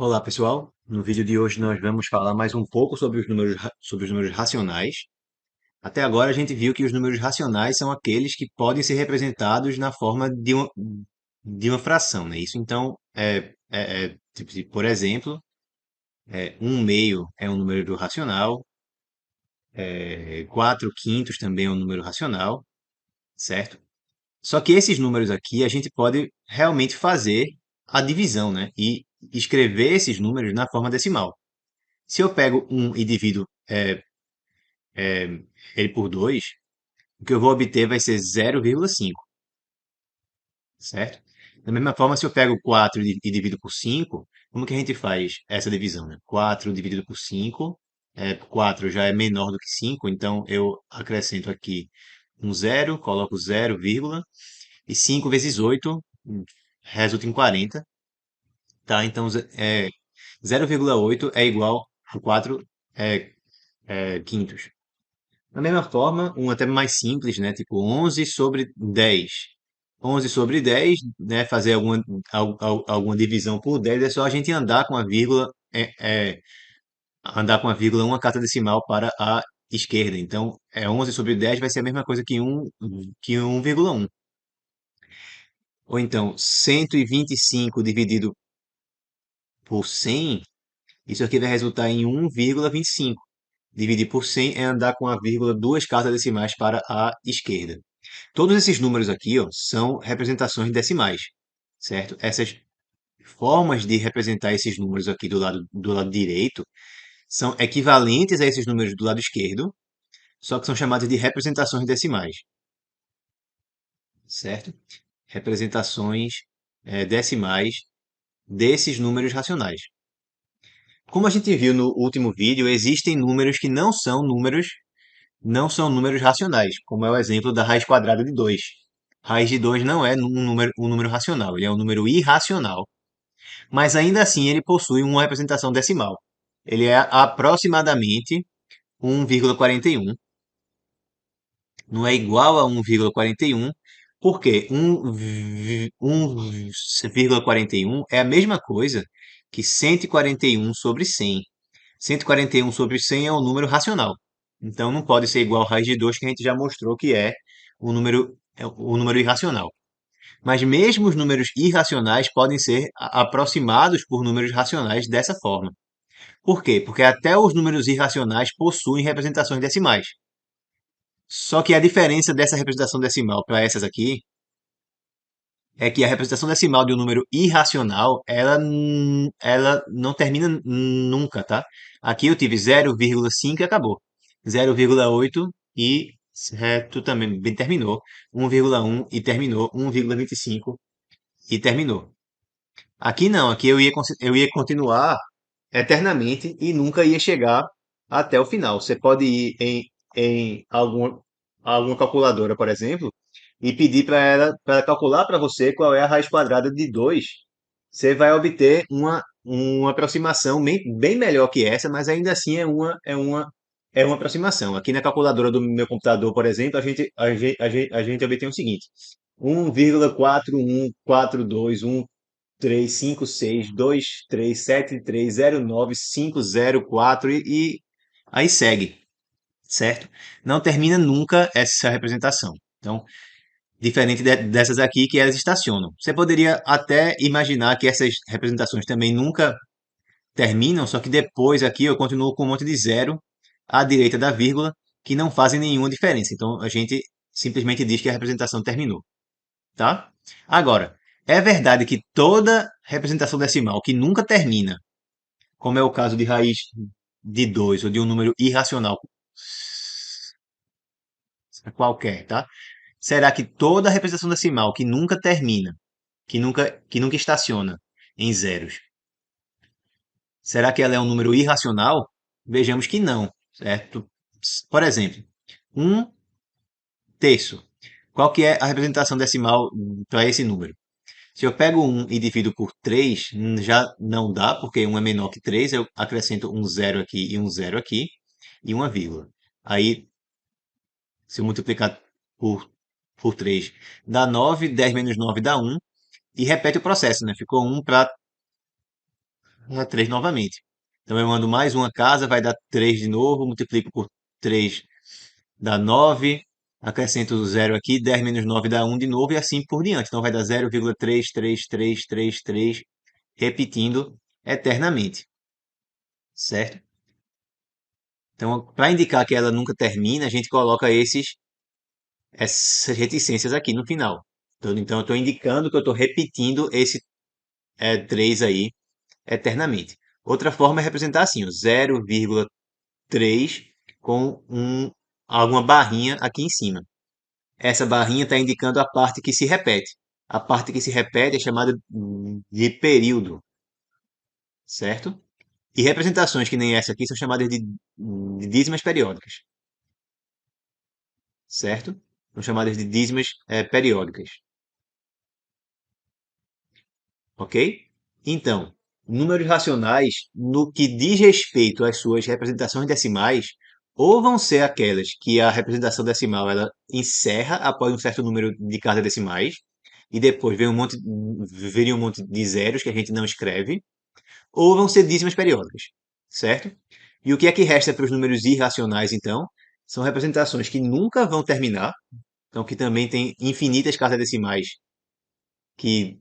Olá, pessoal. No vídeo de hoje nós vamos falar mais um pouco sobre sobre os números racionais. Até agora a gente viu que os números racionais são aqueles que podem ser representados na forma de uma fração, né? Isso então tipo, por exemplo, 1/2 é um número racional, 4/5 também é um número racional, certo? Só que esses números aqui a gente pode realmente fazer a divisão, né? E escrever esses números na forma decimal. Se eu pego um e divido é, ele por 2, o que eu vou obter vai ser 0,5, certo? Da mesma forma, se eu pego 4 e divido por 5, como que a gente faz essa divisão, né? 4 dividido por 5, 4 já é menor do que 5, então eu acrescento aqui um zero, coloco 0, e 5 vezes 8 resulta em 40, tá? Então, 0,8 é igual a 4 quintos. Da mesma forma, um até mais simples, né? Tipo 11 sobre 10. 11 sobre 10, né? Fazer alguma divisão por 10 é só a gente andar com a vírgula, andar com a vírgula uma casa decimal para a esquerda. Então, 11 sobre 10 vai ser a mesma coisa que 1,1. Ou então, 125 dividido por 100, isso aqui vai resultar em 1,25. Dividir por 100 é andar com a vírgula duas casas decimais para a esquerda. Todos esses números aqui, ó, são representações decimais, certo? Essas formas de representar esses números aqui do lado direito são equivalentes a esses números do lado esquerdo, só que são chamadas de representações decimais, certo? Representações decimais desses números racionais. Como a gente viu no último vídeo, existem números que não são números racionais, como é o exemplo da raiz quadrada de 2. Raiz de 2 não é um número racional, ele é um número irracional, mas ainda assim ele possui uma representação decimal. Ele é aproximadamente 1,41. Não é igual a 1,41, porque 1,41 é a mesma coisa que 141 sobre 100. 141 sobre 100 é um número racional. Então não pode ser igual a raiz de 2, que a gente já mostrou que é o número irracional. Mas mesmo os números irracionais podem ser aproximados por números racionais dessa forma. Por quê? Porque até os números irracionais possuem representações decimais. Só que a diferença dessa representação decimal para essas aqui é que a representação decimal de um número irracional, ela não termina nunca, tá? Aqui eu tive 0,5 e acabou. 0,8 e reto também terminou. 1,1 e terminou. 1,25 e terminou. Aqui não, aqui eu ia continuar eternamente e nunca ia chegar até o final. Você pode ir em alguma calculadora, por exemplo, e pedir para ela calcular para você qual é a raiz quadrada de 2. Você vai obter uma aproximação bem melhor que essa, mas ainda assim é uma aproximação. Aqui na calculadora do meu computador, por exemplo, a gente obtém o seguinte: 1,41421 35623730950 e aí segue, certo? Não termina nunca essa representação. Então, diferente dessas aqui que elas estacionam. Você poderia até imaginar que essas representações também nunca terminam, só que depois aqui eu continuo com um monte de zero à direita da vírgula que não fazem nenhuma diferença. Então a gente simplesmente diz que a representação terminou, tá? Agora, é verdade que toda representação decimal que nunca termina, como é o caso de raiz de 2 ou de um número irracional qualquer, tá? Será que toda representação decimal que nunca termina, que nunca estaciona em zeros, será que ela é um número irracional? Vejamos que não, certo? Por exemplo, 1/3. Qual que é a representação decimal para esse número? Se eu pego 1 e divido por 3, já não dá, porque 1 é menor que 3. Eu acrescento um zero aqui e um zero aqui, e uma vírgula. Aí, se eu multiplicar por 3, dá 9. 10 menos 9 dá 1. E repete o processo, né? Ficou 1 para a 3 novamente. Então eu mando mais uma casa, vai dar 3 de novo, multiplico por 3 dá 9, acrescento o zero aqui, 10 menos 9 dá 1 de novo e assim por diante. Então vai dar 0,33333, repetindo eternamente, certo? Então, para indicar que ela nunca termina, a gente coloca essas reticências aqui no final. Então eu estou indicando que eu estou repetindo esse 3 aí eternamente. Outra forma é representar assim, o 0,3 com alguma barrinha aqui em cima. Essa barrinha está indicando a parte que se repete. A parte que se repete é chamada de período, certo? E representações que nem essa aqui são chamadas de dízimas periódicas, certo? São chamadas de dízimas periódicas, ok? Então, números racionais, no que diz respeito às suas representações decimais, ou vão ser aquelas que a representação decimal ela encerra após um certo número de casas decimais, e depois vem um monte de zeros que a gente não escreve, ou vão ser dízimas periódicas, certo? E o que é que resta para os números irracionais, então? São representações que nunca vão terminar, então que também tem infinitas casas decimais que,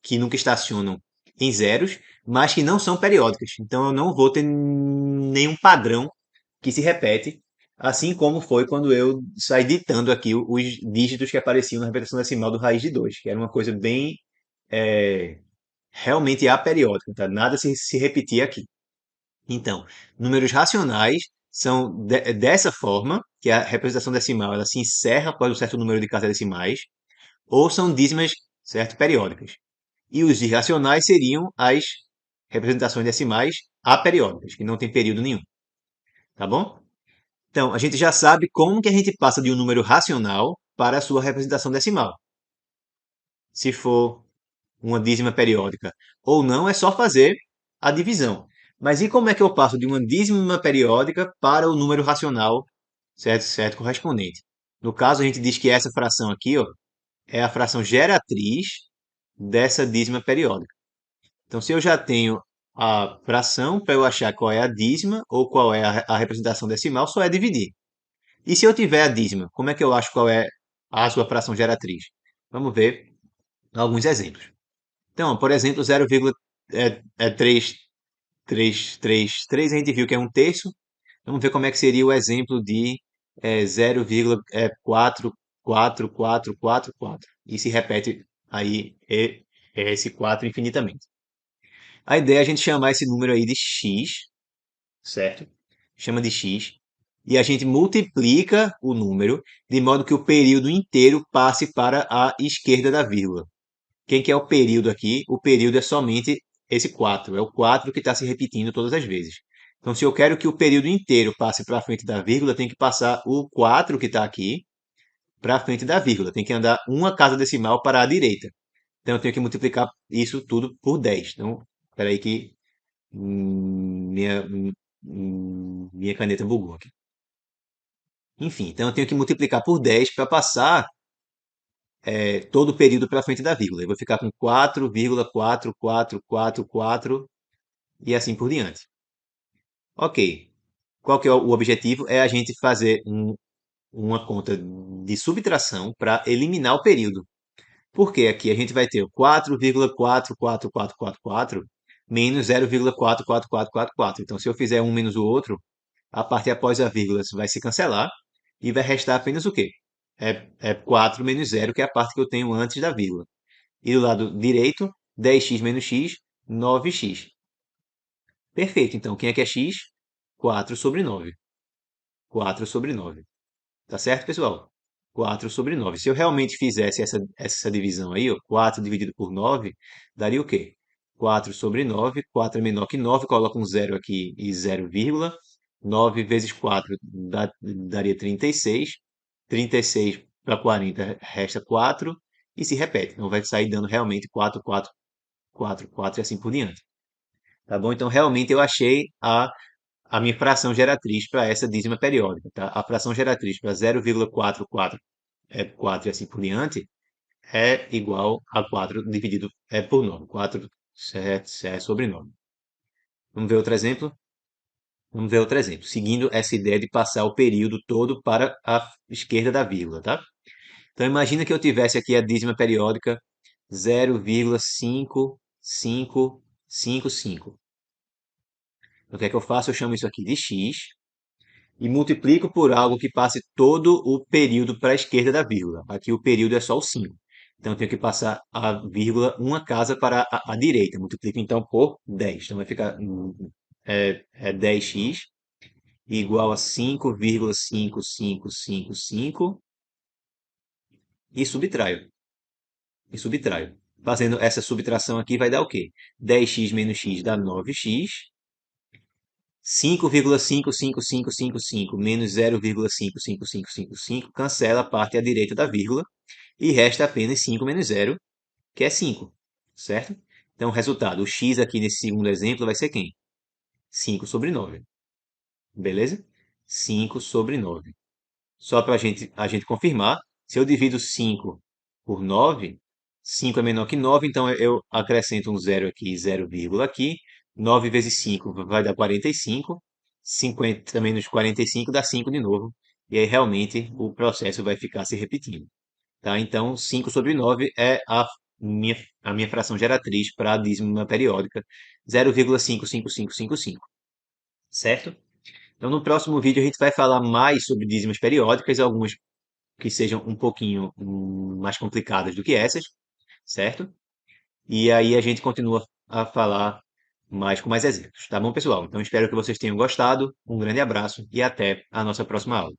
que nunca estacionam em zeros, mas que não são periódicas. Então eu não vou ter nenhum padrão que se repete, assim como foi quando eu saí ditando aqui os dígitos que apareciam na representação decimal do raiz de 2, que era uma coisa bem realmente aperiódica, tá? Nada se repetia aqui. Então, números racionais são dessa forma, que a representação decimal ela se encerra após um certo número de casas decimais, ou são dízimas, certo, periódicas. E os irracionais seriam as representações decimais aperiódicas, que não tem período nenhum, tá bom? Então, a gente já sabe como que a gente passa de um número racional para a sua representação decimal. Se for uma dízima periódica ou não, é só fazer a divisão. Mas e como é que eu passo de uma dízima periódica para o número racional, certo, certo, correspondente? No caso, a gente diz que essa fração aqui, ó, é a fração geratriz dessa dízima periódica. Então, se eu já tenho a fração, para eu achar qual é a dízima ou qual é a representação decimal, só é dividir. E se eu tiver a dízima, como é que eu acho qual é a sua fração geratriz? Vamos ver alguns exemplos. Então, por exemplo, 0,3333 a gente viu que é um terço. Vamos ver como é que seria o exemplo de 0,44444. E se repete aí esse 4 infinitamente. A ideia é a gente chamar esse número aí de x, certo? Chama de x. E a gente multiplica o número de modo que o período inteiro passe para a esquerda da vírgula. Quem que é o período aqui? O período é somente esse 4. É o 4 que está se repetindo todas as vezes. Então, se eu quero que o período inteiro passe para frente da vírgula, tem que passar o 4 que está aqui para frente da vírgula. Tem que andar uma casa decimal para a direita. Então, eu tenho que multiplicar isso tudo por 10. Então, espera aí que minha caneta bugou aqui. Enfim, então eu tenho que multiplicar por 10 para passar todo o período para frente da vírgula. Eu vou ficar com 4,4444 e assim por diante. Ok. Qual que é o objetivo? É a gente fazer uma conta de subtração para eliminar o período. Porque aqui a gente vai ter o 4,44444 menos 0,44444. Então, se eu fizer um menos o outro, a parte após a vírgula vai se cancelar e vai restar apenas o quê? É 4 menos zero, que é a parte que eu tenho antes da vírgula. E do lado direito, 10x menos x, 9x. Perfeito. Então, quem é que é x? 4 sobre 9. 4 sobre 9. Tá certo, pessoal? 4 sobre 9. Se eu realmente fizesse essa divisão aí, ó, 4 dividido por 9, daria o quê? 4 sobre 9. 4 é menor que 9, coloca um zero aqui e 0, 9 vezes 4 daria 36. 36 para 40 resta 4 e se repete. Então vai sair dando realmente 4, 4, 4, 4 e assim por diante. Tá bom? Então realmente eu achei a minha fração geratriz para essa dízima periódica, tá? A fração geratriz para 0,44 4 e assim por diante é igual a 4 dividido por 9. 4 é sobrenome. Vamos ver outro exemplo? Vamos ver outro exemplo. Seguindo essa ideia de passar o período todo para a esquerda da vírgula, tá? Então imagina que eu tivesse aqui a dízima periódica 0,5555. O que é que eu faço? Eu chamo isso aqui de x e multiplico por algo que passe todo o período para a esquerda da vírgula. Aqui o período é só o 5. Então eu tenho que passar a vírgula uma casa para a direita. Multiplico então por 10. Então vai ficar 10x igual a 5,5555 e subtraio. E subtraio. Fazendo essa subtração aqui vai dar o quê? 10x menos x dá 9x. 5,55555 menos 0,55555 cancela a parte à direita da vírgula e resta apenas 5 menos 0, que é 5, certo? Então, o resultado, o x aqui nesse segundo exemplo vai ser quem? 5 sobre 9, beleza? 5 sobre 9. Só para a gente confirmar, se eu divido 5 por 9, 5 é menor que 9, então eu acrescento um zero aqui, 0, aqui. 9 vezes 5 vai dar 45. 50 menos 45 dá 5 de novo. E aí realmente o processo vai ficar se repetindo. Tá? Então, 5 sobre 9 é a minha fração geratriz para a dízima periódica, 0,55555. Certo? Então, no próximo vídeo, a gente vai falar mais sobre dízimas periódicas, algumas que sejam um pouquinho mais complicadas do que essas, certo? E aí a gente continua a falar mais com mais exemplos, tá bom, pessoal? Então, espero que vocês tenham gostado. Um grande abraço e até a nossa próxima aula.